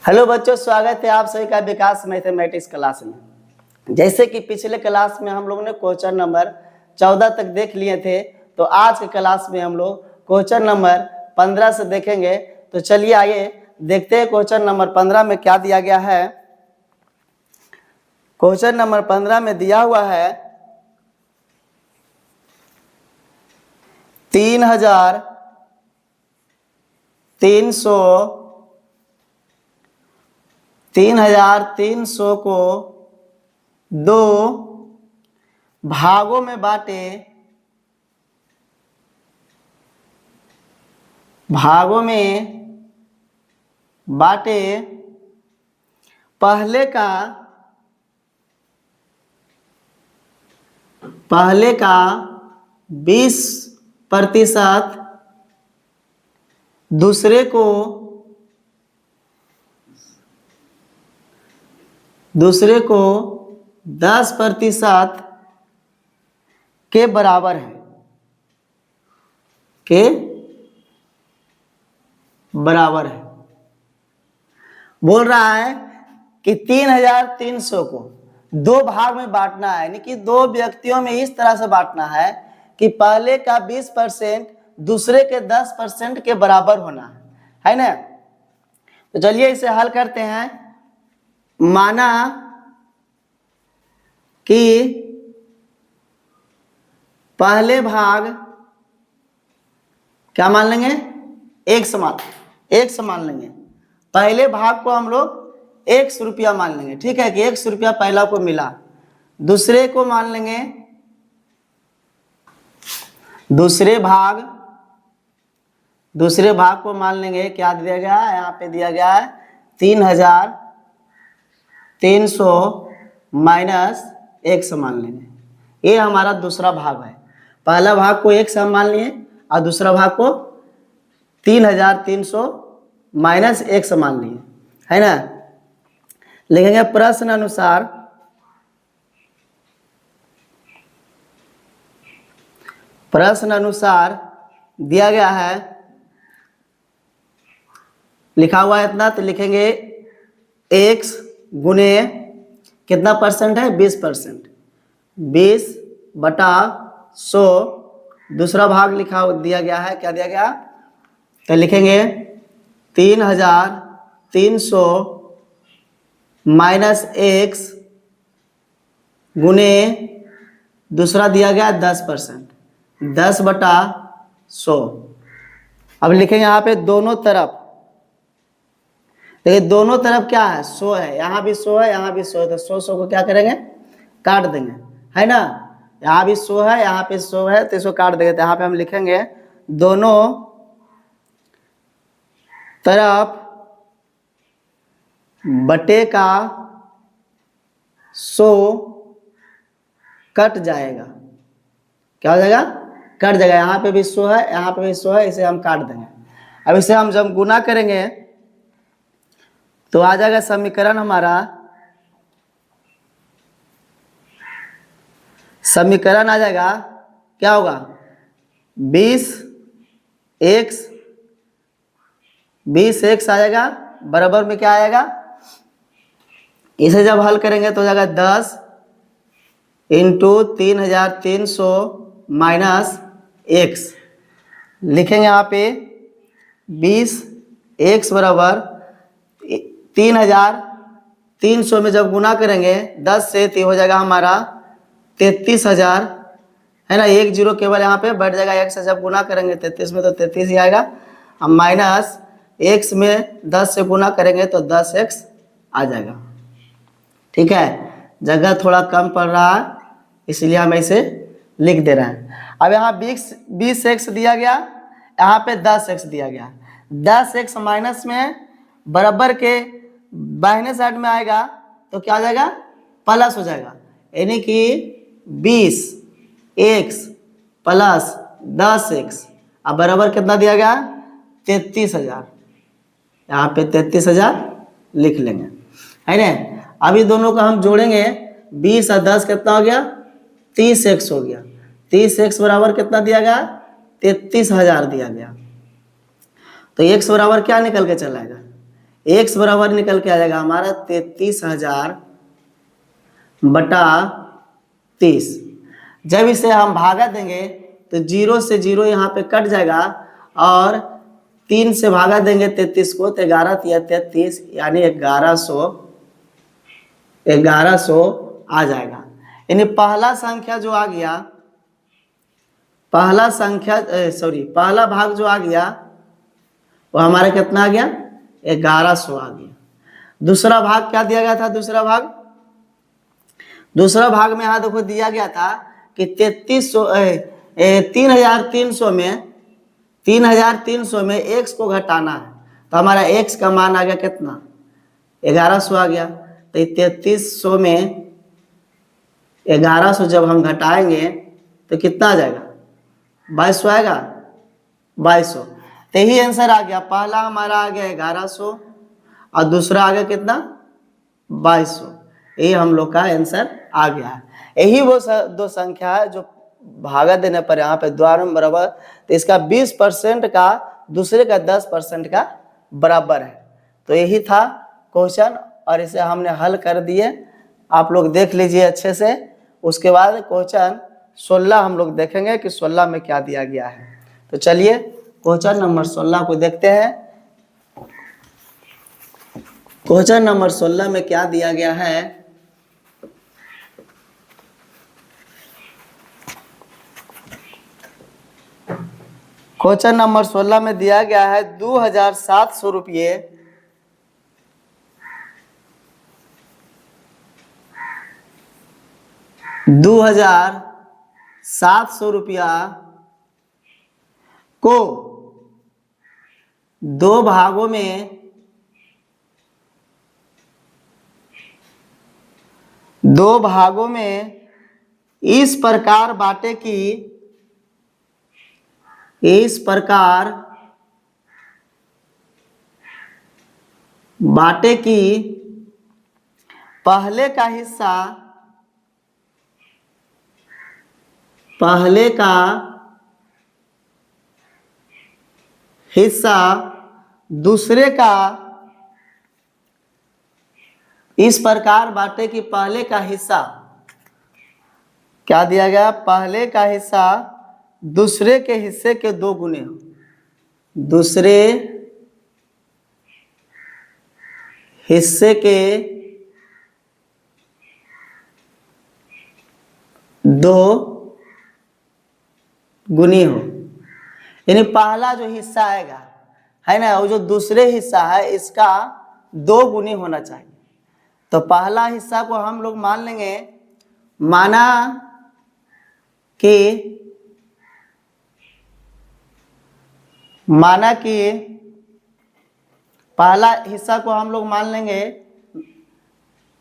Hello बच्चों, स्वागत है आप सभी का विकास मैथमेटिक्स क्लास में। जैसे कि पिछले क्लास में हम लोग ने क्वेश्चन नंबर 14 तक देख लिए थे, तो आज के क्लास में हम लोग क्वेश्चन नंबर 15 से देखेंगे। तो चलिए आइए देखते हैं क्वेश्चन नंबर 15 में क्या दिया गया है। क्वेश्चन नंबर 15 में दिया हुआ है 3,300 को दो भागों में बांटे। पहले का 20%, दूसरे को 10% के बराबर है। बोल रहा है कि 3,300 को दो भाग में बांटना है, यानी कि दो व्यक्तियों में इस तरह से बांटना है कि पहले का 20% दूसरे के 10% के बराबर होना है ना। तो चलिए इसे हल करते हैं। माना कि पहले भाग क्या मान लेंगे, एक समान लेंगे। पहले भाग को हम लोग 100 रुपया मान लेंगे, ठीक है कि 100 रुपया पहला को मिला। दूसरे को मान लेंगे, दूसरे भाग को मान लेंगे, क्या दिया गया है यहाँ पे, दिया गया है 3,300 माइनस 100 मान लेंगे। ये हमारा दूसरा भाग है। पहला भाग को 100 मान लिए और दूसरा भाग को 3,300 माइनस 100 मान लिए, है ना। लिखेंगे प्रश्न अनुसार दिया गया है, लिखा हुआ है इतना, तो लिखेंगे x गुने कितना परसेंट है, 20%, 20/100। दूसरा भाग दिया गया है, क्या दिया गया, तो लिखेंगे 3,300 माइनस x गुने दूसरा दिया गया 10%, 10/100। अब लिखेंगे यहाँ पे दोनों तरफ, देखिए दोनों तरफ क्या है, 100 है, यहाँ भी 100 है, यहाँ भी 100 है, तो 100 को क्या करेंगे, काट देंगे, है ना। यहाँ भी 100 है, यहाँ पे 100 है, तो इसको काट देंगे। तो यहाँ पे हम लिखेंगे दोनों तरफ बटे का 100 कट जाएगा। क्या हो जाएगा, कट जाएगा। यहाँ पे भी 100 है, यहाँ पे भी 100 है, इसे हम काट देंगे। अब इसे हम जब गुना करेंगे तो आ जाएगा समीकरण हमारा, समीकरण आ जाएगा, क्या होगा, 20x आ जाएगा, बराबर में क्या आएगा, इसे जब हल करेंगे तो हो जाएगा 10 × 3,300 माइनस x। लिखेंगे यहाँ पे 20x बराबर 3,300 में जब गुना करेंगे 10 से, तो हो जाएगा हमारा 33,000, है ना। 1 0 केवल यहाँ पे बैठ जाएगा, 1 से जब गुना करेंगे 33 में तो 33 ही आएगा। अब माइनस x में 10 से गुना करेंगे तो 10x आ जाएगा, ठीक है। जगह थोड़ा कम पड़ रहा है, इसलिए हम इसे लिख दे रहे हैं। अब यहाँ 20x दिया गया, यहाँ पे 10x दिया गया। 10x माइनस में बराबर के बाहिने साइड में आएगा तो क्या आ जाएगा, प्लस हो जाएगा, यानी कि 20x प्लस 10x। अब बराबर कितना दिया गया, 33,000। यहाँ पे 33,000 लिख लेंगे, है ना। अभी दोनों को हम जोड़ेंगे, 20 और 10 कितना हो गया, 30x हो गया। 30x बराबर कितना दिया गया, 33,000 दिया गया। तो x बराबर क्या निकल के चला आएगा, x बराबर निकल के आ जाएगा हमारा 33,000 बटा 30। जब इसे हम भागा देंगे तो 0 से 0 यहाँ पे कट जाएगा और 3 से भागा देंगे 33 को तो 11 तिया 33 यानी 1100 आ जाएगा। यानी पहला संख्या जो आ गया, पहला भाग जो आ गया वो हमारा कितना आ गया 1100 आ गया। दूसरा भाग क्या दिया गया था? दूसरा भाग में यहाँ देखो दिया गया था कि 3,300 में x को घटाना है तो हमारा x का मान आ गया कितना 1100 आ गया। तो 3300 में 1100 जब हम घटाएंगे तो कितना आ जाएगा 2200 आएगा 2200। तो यही आंसर आ गया। पहला हमारा आ गया 1100 और दूसरा आ गया कितना 2200। यही हम लोग का आंसर आ गया है। यही वो दो संख्या है जो भागा देने पर यहाँ पे द्वार में बराबर, तो इसका 20% का दूसरे का 10% का बराबर है। तो यही था क्वेश्चन और इसे हमने हल कर दिए, आप लोग देख लीजिए अच्छे से। उसके बाद क्वेश्चन 16 हम लोग देखेंगे कि 16 में क्या दिया गया है। तो चलिए क्वेश्चन नंबर 16 को देखते हैं। क्वेश्चन नंबर 16 में क्या दिया गया है? क्वेश्चन नंबर 16 में दिया गया है 2,700 रुपये 2,700 रुपया को दो भागों में इस प्रकार बांटे कि पहले का हिस्सा दूसरे का इस प्रकार बांटे कि पहले का हिस्सा क्या दिया गया? पहले का हिस्सा दूसरे के हिस्से के 2 गुने हो। दूसरे हिस्से के 2 गुनी हो। यानी पहला जो हिस्सा आएगा है ना, वो जो दूसरे हिस्सा है इसका 2 गुनी होना चाहिए। तो पहला हिस्सा को हम लोग मान लेंगे, माना कि पहला हिस्सा को हम लोग मान लेंगे,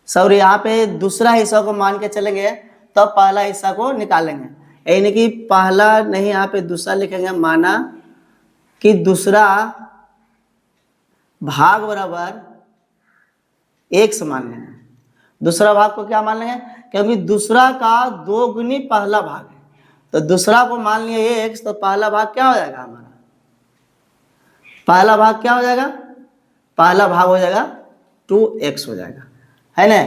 यहाँ पे दूसरा हिस्सा को मान के चलेंगे तब पहला हिस्सा को निकालेंगे। यानी कि पहला नहीं, यहाँ पे दूसरा लिखेंगे। माना कि दूसरा भाग बराबर x मान लेंगे। दूसरा भाग को क्या मान लेंगे? क्योंकि दूसरा का 2 गुनी पहला भाग है, तो दूसरा को मान लिए x, तो पहला भाग क्या हो जाएगा हमारा? पहला भाग क्या हो जाएगा? पहला भाग हो जाएगा 2x हो जाएगा, है ना।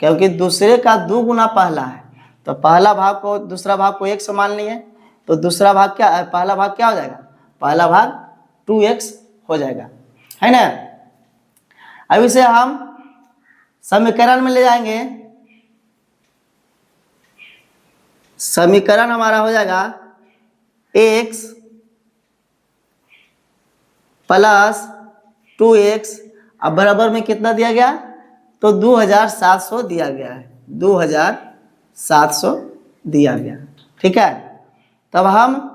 क्योंकि दूसरे का 2 गुना पहला है, तो पहला भाग को दूसरा भाग को x मान लिए, तो दूसरा भाग क्या, पहला भाग क्या हो जाएगा? पहला भाग 2x हो जाएगा, है ना। अब इसे हम समीकरण में ले जाएंगे। समीकरण हमारा हो जाएगा x प्लस 2x, अब बराबर में कितना दिया गया? तो 2,700 दिया गया है। 2,700 दिया गया, ठीक है। तब हम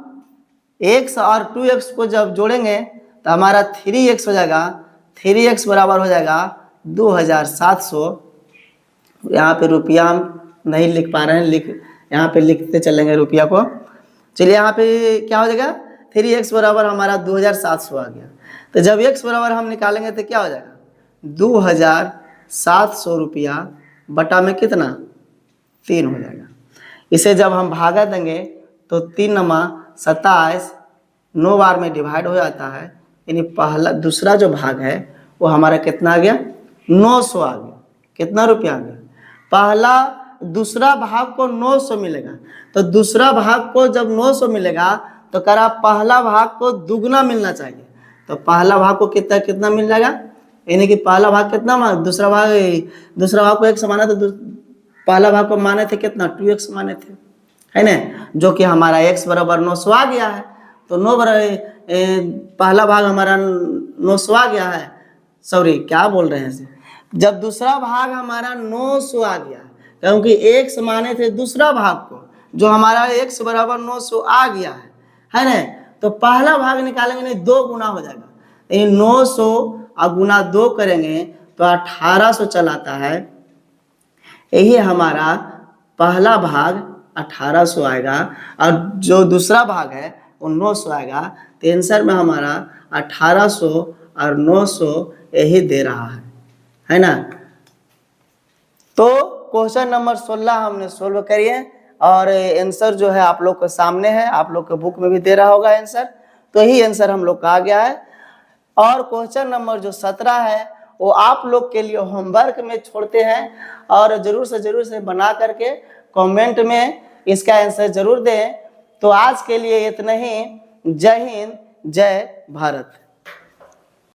x और 2x को जब जोड़ेंगे तो हमारा 3x हो जाएगा। 3x बराबर हो जाएगा 2,700। यहाँ पे रुपया हम नहीं लिख पा रहे हैं, यहाँ पे लिखते चलेंगे रुपया को। चलिए यहाँ पे क्या हो जाएगा? 3x बराबर हमारा 2,700 आ गया। तो जब x बराबर हम निकालेंगे तो क्या हो जाएगा? 2,700 रुपया बटा में कितना? 3 हो जाएगा। इसे जब हम भागा देंगे तो 3 नमा 27 9 बार में डिवाइड हो जाता है। यानी दूसरा जो भाग है वो हमारा कितना आ गया 900 आ गया। कितना रुपया आ गया? पहला दूसरा भाग को 900 मिलेगा, तो दूसरा भाग को जब 900 मिलेगा तो करा पहला भाग को दुगना मिलना चाहिए। तो पहला भाग को कितना मिल जाएगा, यानी कि पहला भाग कितना, दूसरा भाग को 1 माना, तो पहला भाग को माने थे कितना 2x माने थे, है ना, जो कि हमारा x बराबर 900 आ गया है। तो पहला भाग हमारा 900 आ गया है, सॉरी क्या बोल रहे हैं, जब दूसरा भाग हमारा 900 आ गया, क्योंकि x माने थे दूसरा भाग को, जो हमारा x बराबर 900 आ गया है ना, तो पहला भाग निकालेंगे नहीं 2 गुना हो जाएगा, ये 900 और गुना 2 करेंगे तो 1800 चलाता है। यही हमारा पहला भाग 1800 आएगा और जो दूसरा भाग है वो 900 आएगा। तो आंसर में हमारा 1800 और 900 यही दे रहा है ना। तो क्वेश्चन नंबर 16 हमने सोल्व करिए और आंसर जो है आप लोग के सामने है, आप लोग के बुक में भी दे रहा होगा आंसर। तो यही आंसर हम लोग का आ गया है। और क्वेश्चन नंबर जो 17 है वो आप लोग के लिए होमवर्क में छोड़ते हैं और जरूर से बना करके कमेंट में इसका आंसर जरूर दें। तो आज के लिए इतना ही। जय हिंद, जय भारत।